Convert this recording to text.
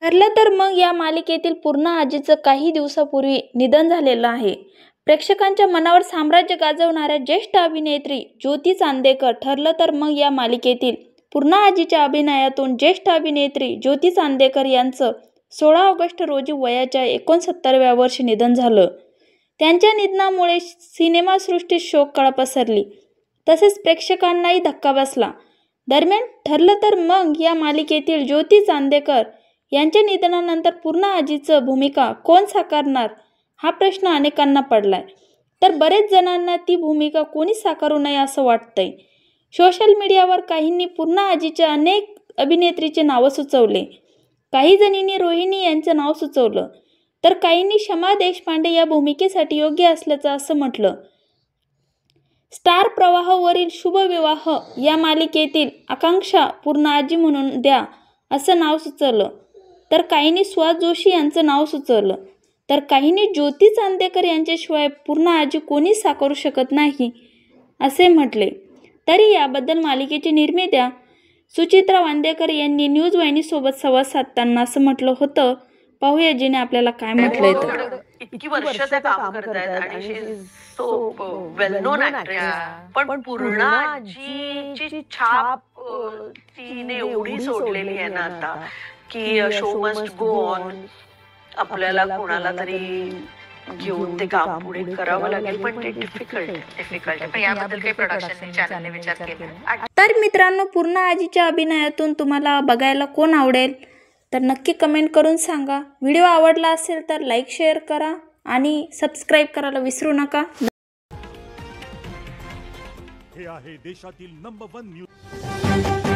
ठरलं तर मग या मालिकेतील पूर्णा आजीचं काही दिवसापूर्वी निधन झालेलं आहे। प्रेक्षकांच्या मनावर साम्राज्य गाजवणाऱ्या ज्येष्ठ अभिनेत्री ज्योती चांदेकर ठरलं तर मग या मालिकेतील पूर्णा आजीच्या अभिनयातून ज्येष्ठ अभिनेत्री ज्योती चांदेकर यांचं 16 ऑगस्ट रोजी वयाच्या 69व्या वर्षी निधन झालं। त्यांच्या निधनामुळे सिनेमासृष्टीत शोककळा पसरली, तसेच प्रेक्षकांनाही धक्का बसला। दरम्यान ठरलं तर मग या मालिकेतील ज्योती चांदेकर यांच्या निधनानंतर पूर्णा आजीचं भूमिका कोण साकारणार हा प्रश्न अनेकांना पडलाय, तर बरेच जणांना ती भूमिका कोणीच साकारू नये असं वाटतंय। सोशल मीडियावर काहींनी पूर्णा आजीच्या अनेक अभिनेत्रीचे नावं सुचवले, काही जणींनी रोहिणी यांचं नाव सुचवलं, तर काहींनी शमा देशपांडे या भूमिकेसाठी योग्य असल्याचं असं म्हटलं। स्टार प्रवाहवरील शुभ विवाह या मालिकेतील आकांक्षा पूर्णा आजी म्हणून द्या असं नाव सुचवलं, तर काहींनी सुहास जोशी यांचं नाव सुचवलं, तर काहींनी ज्योती चांदेकर यांच्याशिवाय पूर्णा आजी कोणीच साकारू शकत नाही असे म्हटले। तरी याबद्दल मालिकेची निर्मात्या सुचित्रा वांदेकर यांनी न्यूज वाहिनीसोबत संवाद साधताना असं म्हटलं होतं। पाहूया जिने आपल्याला काय म्हटलंय तर। इतकी वर्ष ते काम करतायत आणि she is so well known actress, पण पूर्णा आजीची छाप तिने एवढी सोडलेली आहे ना आता की शो मस्ट गो ऑन। आपल्याला कोणाला तरी घेऊन ते काम पुढे करावं लागेल, पण ते डिफिकल्ट आहे। याबद्दल काही प्रोडक्शन चॅनलने विचार केला? तर मित्रांनो, पूर्णा आजीच्या अभिनयातून तुम्हाला बघायला कोण आवडेल तर नक्की कमेंट करून सांगा। व्हिडिओ आवडला असेल तर लाईक शेअर करा आणि सबस्क्राईब करायला विसरू नका। हे आहे देशातील नंबर 1 न्यूज।